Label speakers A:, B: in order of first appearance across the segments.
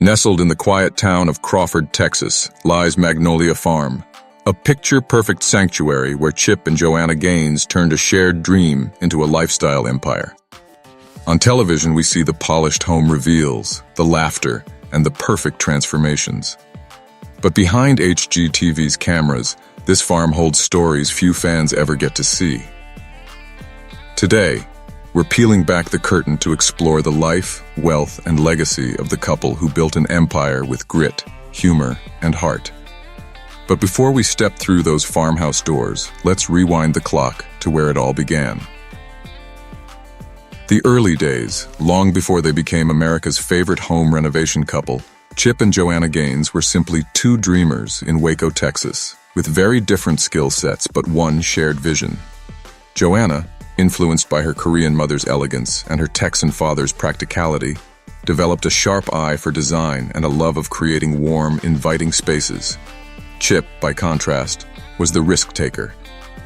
A: Nestled in the quiet town of Crawford, Texas, lies Magnolia Farm, a picture-perfect sanctuary where Chip and Joanna Gaines turned a shared dream into a lifestyle empire. On television, we see the polished home reveals, the laughter, and the perfect transformations. But behind HGTV's cameras, this farm holds stories few fans ever get to see. Today, we're peeling back the curtain to explore the life, wealth, and legacy of the couple who built an empire with grit, humor, and heart. But before we step through those farmhouse doors, let's rewind the clock to where it all began. The early days, long before they became America's favorite home renovation couple, Chip and Joanna Gaines were simply two dreamers in Waco, Texas, with very different skill sets but one shared vision. Joanna, influenced by her Korean mother's elegance and her Texan father's practicality, developed a sharp eye for design and a love of creating warm, inviting spaces. Chip, by contrast, was the risk-taker,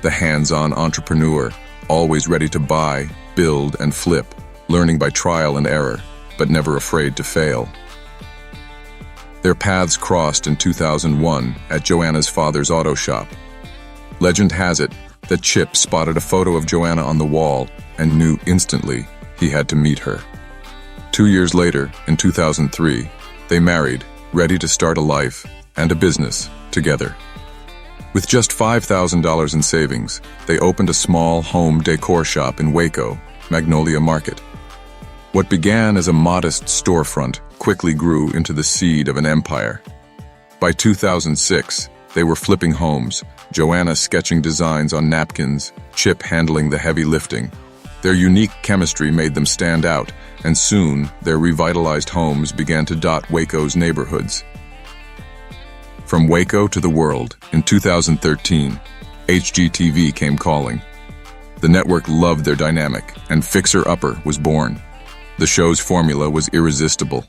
A: the hands-on entrepreneur, always ready to buy, build, and flip, learning by trial and error, but never afraid to fail. Their paths crossed in 2001 at Joanna's father's auto shop. Legend has it that Chip spotted a photo of Joanna on the wall and knew instantly he had to meet her. 2 years later, in 2003, they married, ready to start a life and a business together. With just $5,000 in savings, they opened a small home decor shop in Waco, Magnolia Market. What began as a modest storefront quickly grew into the seed of an empire. By 2006, they were flipping homes, Joanna sketching designs on napkins, Chip handling the heavy lifting. Their unique chemistry made them stand out, and soon their revitalized homes began to dot Waco's neighborhoods. From Waco to the world, in 2013, HGTV came calling. The network loved their dynamic, and Fixer Upper was born. The show's formula was irresistible.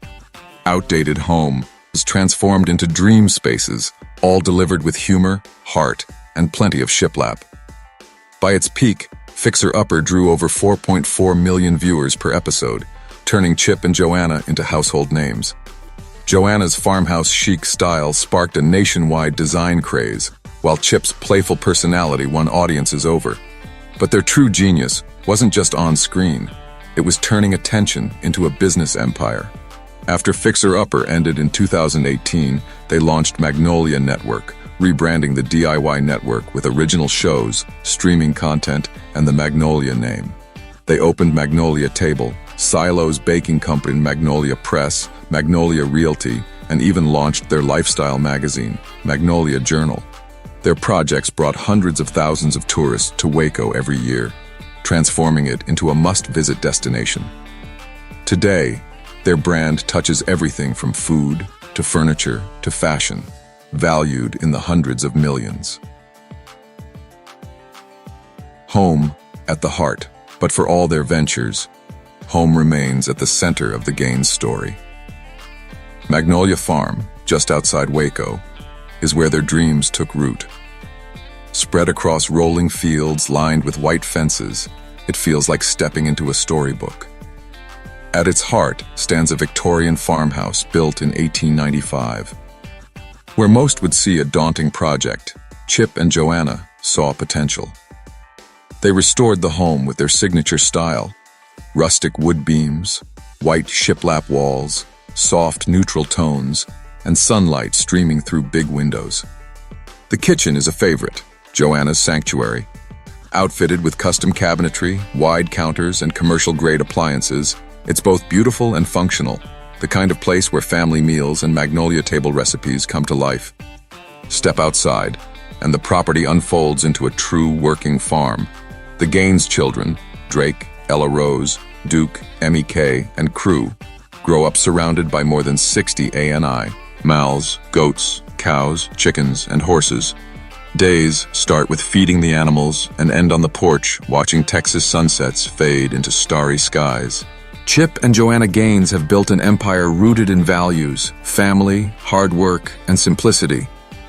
A: Outdated home was transformed into dream spaces, all delivered with humor, heart, and plenty of shiplap. By its peak, Fixer Upper drew over 4.4 million viewers per episode, turning Chip and Joanna into household names. Joanna's farmhouse chic style sparked a nationwide design craze, while Chip's playful personality won audiences over. But their true genius wasn't just on screen, it was turning attention into a business empire. After Fixer Upper ended in 2018, they launched Magnolia Network, rebranding the DIY network with original shows, streaming content, and the Magnolia name. They opened Magnolia Table, Silo's baking company Magnolia Press, Magnolia Realty, and even launched their lifestyle magazine, Magnolia Journal. Their projects brought hundreds of thousands of tourists to Waco every year, transforming it into a must-visit destination. Today, their brand touches everything from food to furniture to fashion, valued in the hundreds of millions. Home at the heart, but for all their ventures, home remains at the center of the Gaines story. Magnolia Farm, just outside Waco, is where their dreams took root. Spread across rolling fields lined with white fences, it feels like stepping into a storybook. At its heart stands a Victorian farmhouse built in 1895. Where most would see a daunting project, Chip and Joanna saw potential. They restored the home with their signature style: rustic wood beams, white shiplap walls, soft neutral tones, and sunlight streaming through big windows. The kitchen is a favorite, Joanna's sanctuary. Outfitted with custom cabinetry, wide counters, and commercial-grade appliances, it's both beautiful and functional, the kind of place where family meals and Magnolia Table recipes come to life. Step outside, and the property unfolds into a true working farm. The Gaines children, Drake, Ella Rose, Duke, Emmy Kay, and crew, grow up surrounded by more than 60 ANI, mouths, goats, cows, chickens, and horses. Days start with feeding the animals and end on the porch watching Texas sunsets fade into starry skies. Chip and Joanna Gaines have built an empire rooted in values, family, hard work, and simplicity.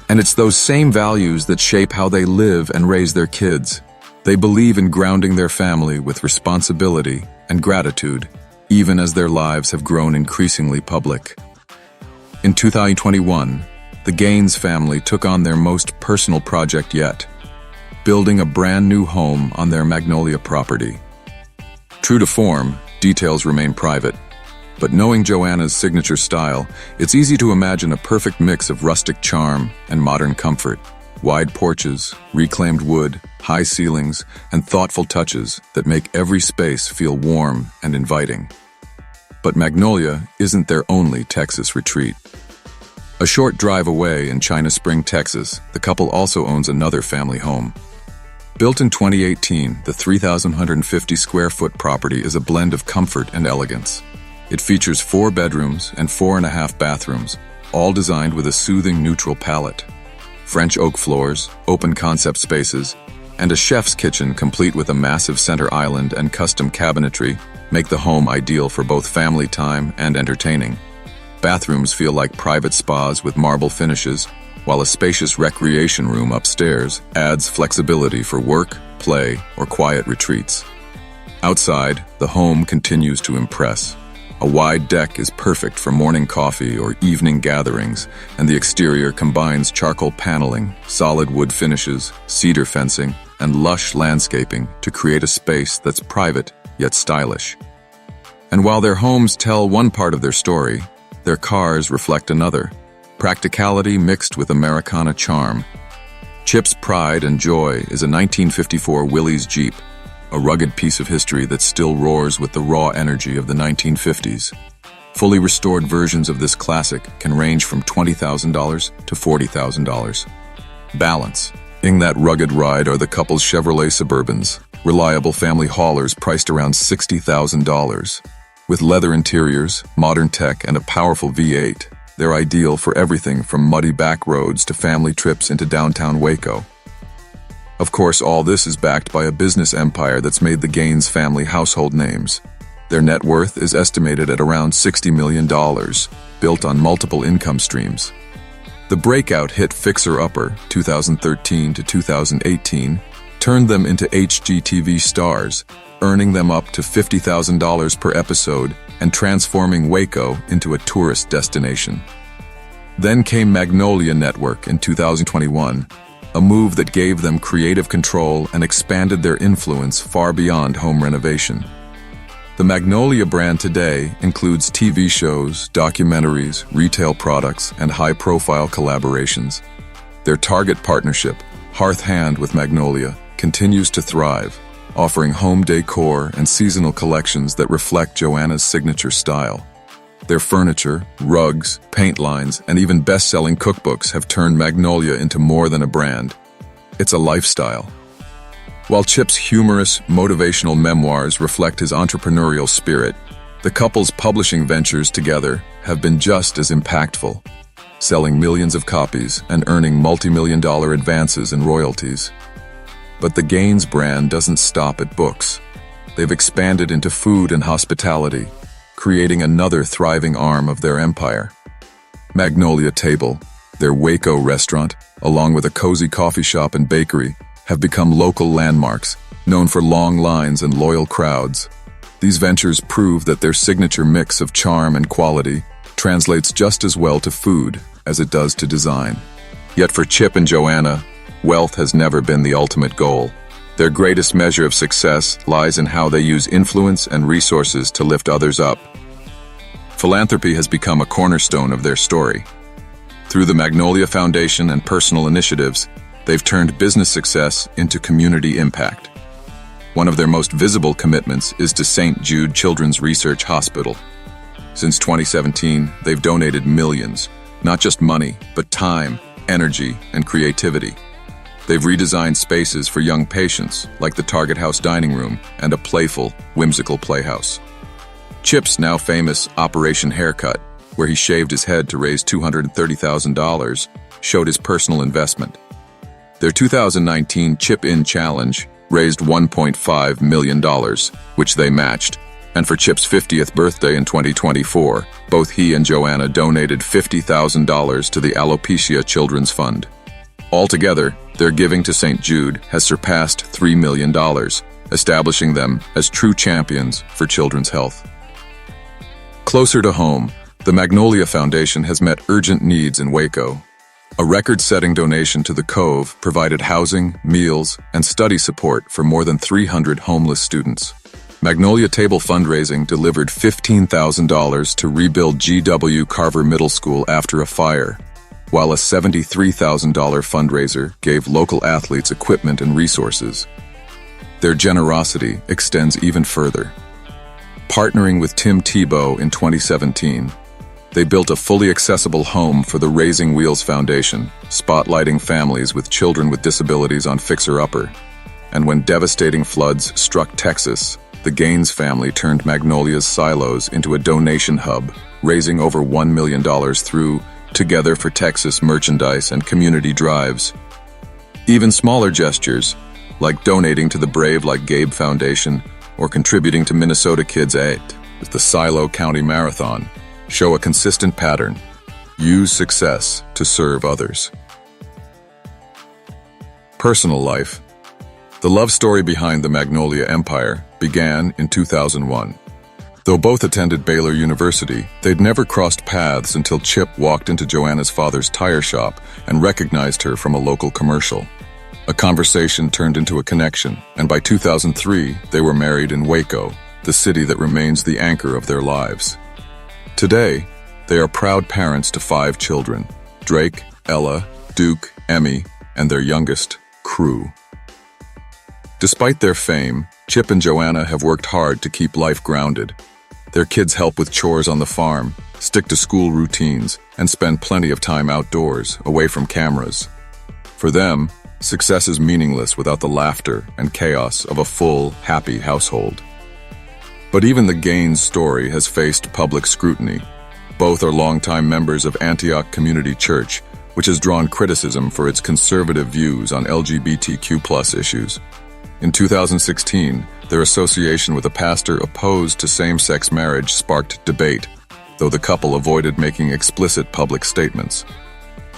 A: And it's those same values that shape how they live and raise their kids. They believe in grounding their family with responsibility and gratitude, even as their lives have grown increasingly public. In 2021, the Gaines family took on their most personal project yet, building a brand new home on their Magnolia property. True to form, details remain private, but knowing Joanna's signature style, it's easy to imagine a perfect mix of rustic charm and modern comfort. Wide porches, reclaimed wood, high ceilings, and thoughtful touches that make every space feel warm and inviting. But Magnolia isn't their only Texas retreat. A short drive away in China Spring, Texas, the couple also owns another family home. Built in 2018, the 3,150 square foot property is a blend of comfort and elegance. It features 4 bedrooms and 4.5 bathrooms, all designed with a soothing neutral palette. French oak floors, open concept spaces, and a chef's kitchen complete with a massive center island and custom cabinetry make the home ideal for both family time and entertaining. Bathrooms feel like private spas with marble finishes, while a spacious recreation room upstairs adds flexibility for work, play, or quiet retreats. Outside, the home continues to impress. A wide deck is perfect for morning coffee or evening gatherings, and the exterior combines charcoal paneling, solid wood finishes, cedar fencing, and lush landscaping to create a space that's private yet stylish. And while their homes tell one part of their story, their cars reflect another. Practicality mixed with Americana charm. Chip's pride and joy is a 1954 Willys Jeep, a rugged piece of history that still roars with the raw energy of the 1950s. Fully restored versions of this classic can range from $20,000 to $40,000. Balance. In that rugged ride are the couple's Chevrolet Suburbans, reliable family haulers priced around $60,000. With leather interiors, modern tech, and a powerful V8, they're ideal for everything from muddy back roads to family trips into downtown Waco. Of course, all this is backed by a business empire that's made the Gaines family household names. Their net worth is estimated at around $60 million, built on multiple income streams. The breakout hit Fixer Upper, 2013 to 2018, turned them into HGTV stars, earning them up to $50,000 per episode and transforming Waco into a tourist destination. Then came Magnolia Network in 2021, a move that gave them creative control and expanded their influence far beyond home renovation. The Magnolia brand today includes TV shows, documentaries, retail products, and high-profile collaborations. Their Target partnership, Hearth Hand with Magnolia, continues to thrive, offering home decor and seasonal collections that reflect Joanna's signature style. Their furniture, rugs, paint lines, and even best-selling cookbooks have turned Magnolia into more than a brand. It's a lifestyle. While Chip's humorous, motivational memoirs reflect his entrepreneurial spirit, the couple's publishing ventures together have been just as impactful, selling millions of copies and earning multi-million-dollar advances in royalties. But the Gaines brand doesn't stop at books. They've expanded into food and hospitality, creating another thriving arm of their empire. Magnolia Table, their Waco restaurant, along with a cozy coffee shop and bakery, have become local landmarks, known for long lines and loyal crowds. These ventures prove that their signature mix of charm and quality translates just as well to food as it does to design. Yet for Chip and Joanna, wealth has never been the ultimate goal. Their greatest measure of success lies in how they use influence and resources to lift others up. Philanthropy has become a cornerstone of their story. Through the Magnolia Foundation and personal initiatives, they've turned business success into community impact. One of their most visible commitments is to St. Jude Children's Research Hospital. Since 2017, they've donated millions, not just money, but time, energy, and creativity. They've redesigned spaces for young patients, like the Target House dining room and a playful, whimsical playhouse. Chip's now famous Operation Haircut, where he shaved his head to raise $230,000, showed his personal investment. Their 2019 Chip In Challenge raised $1.5 million, which they matched. And for Chip's 50th birthday in 2024, both he and Joanna donated $50,000 to the Alopecia Children's Fund. Altogether, their giving to St. Jude has surpassed $3 million, establishing them as true champions for children's health. Closer to home, The Magnolia Foundation has met urgent needs in Waco. A record-setting donation to the Cove provided housing, meals, and study support for more than 300 homeless students. Magnolia Table Fundraising delivered $15,000 to rebuild G.W. Carver Middle School after a fire, while a $73,000 fundraiser gave local athletes equipment and resources. Their generosity extends even further. Partnering with Tim Tebow in 2017, they built a fully accessible home for the Raising Wheels Foundation, spotlighting families with children with disabilities on Fixer Upper. And when devastating floods struck Texas, the Gaines family turned Magnolia's silos into a donation hub, raising over $1 million through Together for Texas merchandise and community drives. Even smaller gestures, like donating to the Brave Like Gabe Foundation or contributing to Minnesota Kids 8 with the Silo County Marathon, show a consistent pattern. Use success to serve others. Personal life. The love story behind the Magnolia Empire began in 2001. Though both attended Baylor University, they'd never crossed paths until Chip walked into Joanna's father's tire shop and recognized her from a local commercial. A conversation turned into a connection, and by 2003, they were married in Waco, the city that remains the anchor of their lives. Today, they are proud parents to 5 children: Drake, Ella, Duke, Emmy, and their youngest, Crew. Despite their fame, Chip and Joanna have worked hard to keep life grounded. Their kids help with chores on the farm, stick to school routines, and spend plenty of time outdoors, away from cameras. For them, success is meaningless without the laughter and chaos of a full, happy household. But even the Gaines story has faced public scrutiny. Both are longtime members of Antioch Community Church, which has drawn criticism for its conservative views on LGBTQ+ issues. In 2016, their association with a pastor opposed to same-sex marriage sparked debate, though the couple avoided making explicit public statements.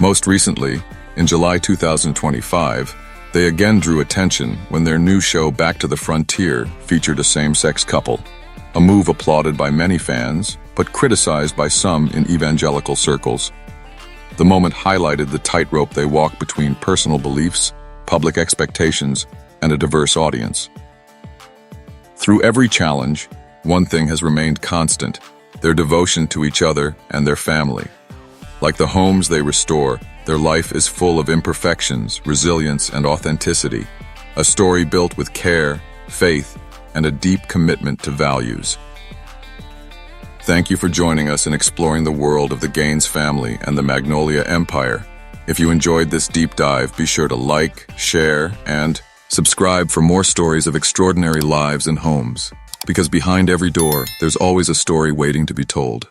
A: Most recently, in July 2025, they again drew attention when their new show Back to the Frontier featured a same-sex couple, a move applauded by many fans, but criticized by some in evangelical circles. The moment highlighted the tightrope they walk between personal beliefs, public expectations, and a diverse audience. Through every challenge, one thing has remained constant: their devotion to each other and their family. Like the homes they restore, their life is full of imperfections, resilience, and authenticity, a story built with care, faith, and a deep commitment to values. Thank you for joining us in exploring the world of the Gaines family and the Magnolia Empire. If you enjoyed this deep dive, be sure to like, share, and subscribe for more stories of extraordinary lives and homes. Because behind every door, there's always a story waiting to be told.